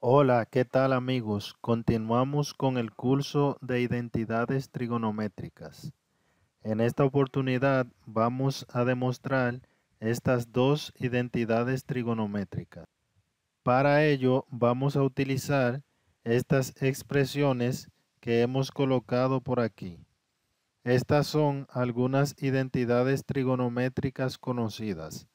Hola, ¿qué tal amigos? Continuamos con el curso de identidades trigonométricas. En esta oportunidad vamos a demostrar estas dos identidades trigonométricas. Para ello vamos a utilizar estas expresiones que hemos colocado por aquí. Estas son algunas identidades trigonométricas conocidas.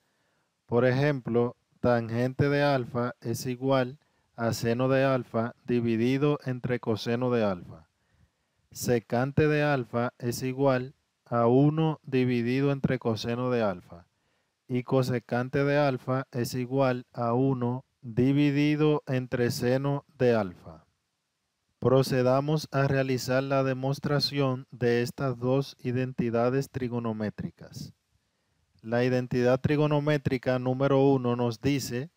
Por ejemplo, tangente de alfa es igual a seno de alfa dividido entre coseno de alfa. Secante de alfa es igual a 1 dividido entre coseno de alfa. Y cosecante de alfa es igual a 1 dividido entre seno de alfa. Procedamos a realizar la demostración de estas dos identidades trigonométricas. La identidad trigonométrica número 1 nos dice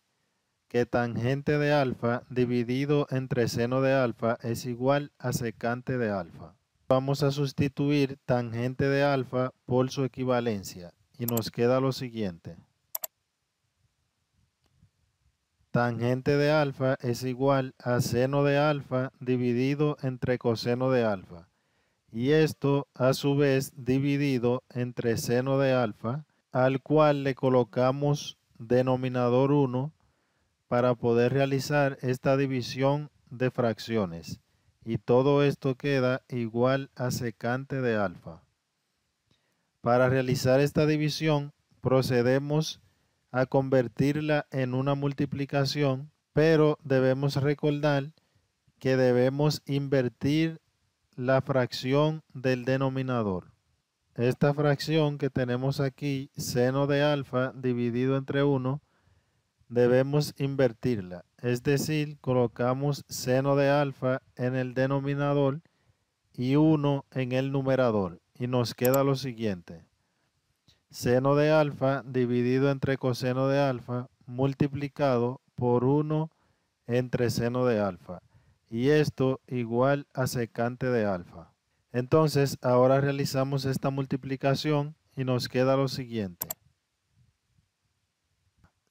que tangente de alfa dividido entre seno de alfa es igual a secante de alfa. Vamos a sustituir tangente de alfa por su equivalencia y nos queda lo siguiente. Tangente de alfa es igual a seno de alfa dividido entre coseno de alfa. Y esto a su vez dividido entre seno de alfa, al cual le colocamos denominador 1 para poder realizar esta división de fracciones. Y todo esto queda igual a secante de alfa. Para realizar esta división procedemos a convertirla en una multiplicación, pero debemos recordar que debemos invertir la fracción del denominador. Esta fracción que tenemos aquí, seno de alfa dividido entre 1, debemos invertirla. Es decir, colocamos seno de alfa en el denominador y 1 en el numerador. Y nos queda lo siguiente. Seno de alfa dividido entre coseno de alfa multiplicado por 1 entre seno de alfa. Y esto igual a secante de alfa. Entonces, ahora realizamos esta multiplicación y nos queda lo siguiente.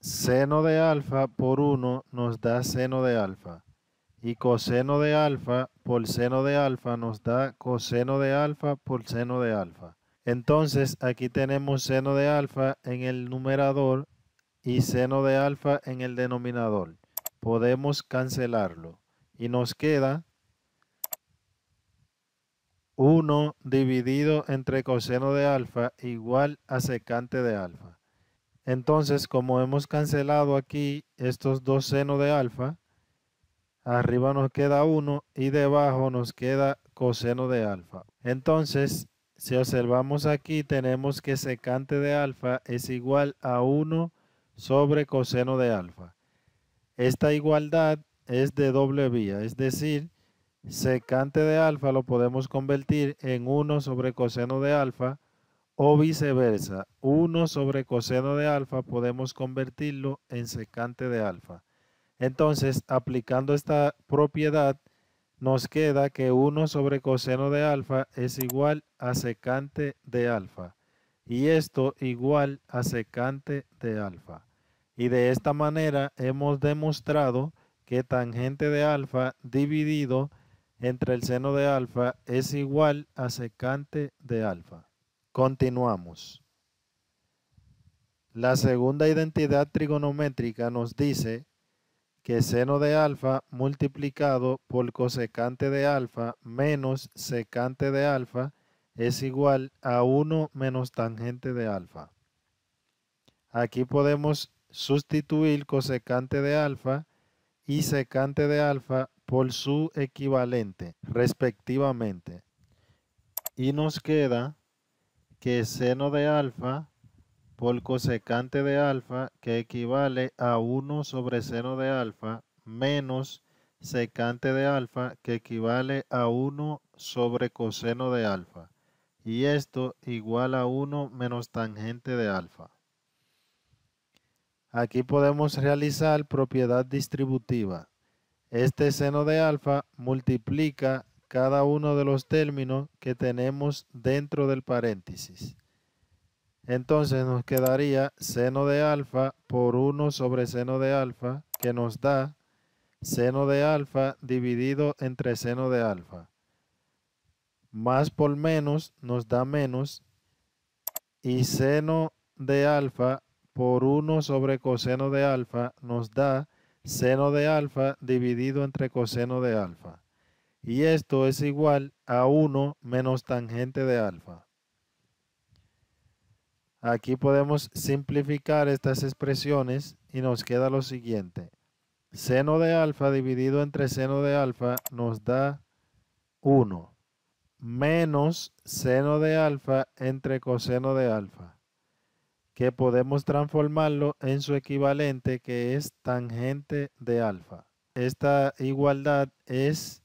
Seno de alfa por 1 nos da seno de alfa. Y coseno de alfa por seno de alfa nos da coseno de alfa por seno de alfa. Entonces, aquí tenemos seno de alfa en el numerador y seno de alfa en el denominador. Podemos cancelarlo. Y nos queda 1 dividido entre coseno de alfa igual a secante de alfa. Entonces, como hemos cancelado aquí estos dos senos de alfa, arriba nos queda 1 y debajo nos queda coseno de alfa. Entonces, si observamos aquí, tenemos que secante de alfa es igual a 1 sobre coseno de alfa. Esta igualdad es de doble vía, es decir, secante de alfa lo podemos convertir en 1 sobre coseno de alfa o viceversa. 1 sobre coseno de alfa podemos convertirlo en secante de alfa. Entonces, aplicando esta propiedad, nos queda que 1 sobre coseno de alfa es igual a secante de alfa. Y esto igual a secante de alfa. Y de esta manera hemos demostrado que tangente de alfa dividido entre el seno de alfa es igual a secante de alfa. Continuamos. La segunda identidad trigonométrica nos dice que seno de alfa multiplicado por cosecante de alfa menos secante de alfa es igual a 1 menos tangente de alfa. Aquí podemos sustituir cosecante de alfa y secante de alfa por su equivalente, respectivamente. Y nos queda que seno de alfa por cosecante de alfa, que equivale a 1 sobre seno de alfa, menos secante de alfa, que equivale a 1 sobre coseno de alfa. y esto igual a 1 menos tangente de alfa. Aquí podemos realizar propiedad distributiva. Este seno de alfa multiplica cada uno de los términos que tenemos dentro del paréntesis. Entonces nos quedaría seno de alfa por 1 sobre seno de alfa, que nos da seno de alfa dividido entre seno de alfa. Más por menos nos da menos, y seno de alfa por 1 sobre coseno de alfa nos da seno de alfa dividido entre coseno de alfa. Y esto es igual a 1 menos tangente de alfa. Aquí podemos simplificar estas expresiones y nos queda lo siguiente. Seno de alfa dividido entre seno de alfa nos da 1 menos seno de alfa entre coseno de alfa, que podemos transformarlo en su equivalente, que es tangente de alfa. Esta igualdad es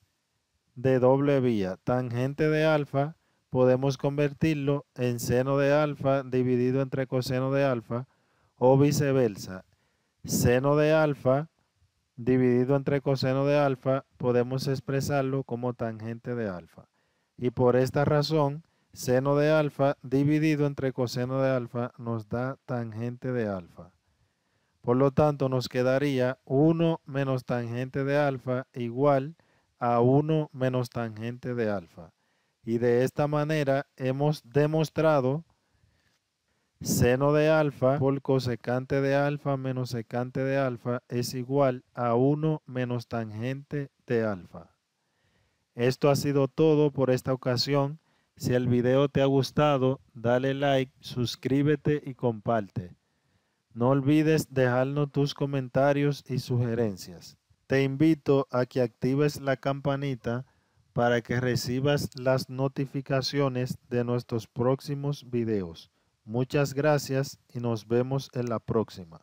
de doble vía. Tangente de alfa podemos convertirlo en seno de alfa dividido entre coseno de alfa, o viceversa. Seno de alfa dividido entre coseno de alfa podemos expresarlo como tangente de alfa. Y por esta razón, seno de alfa dividido entre coseno de alfa nos da tangente de alfa. Por lo tanto, nos quedaría 1 menos tangente de alfa igual a 1 menos tangente de alfa. Y de esta manera hemos demostrado seno de alfa por cosecante de alfa menos secante de alfa es igual a 1 menos tangente de alfa. Esto ha sido todo por esta ocasión. Si el video te ha gustado, dale like, suscríbete y comparte. No olvides dejarnos tus comentarios y sugerencias. Te invito a que actives la campanita para que recibas las notificaciones de nuestros próximos videos. Muchas gracias y nos vemos en la próxima.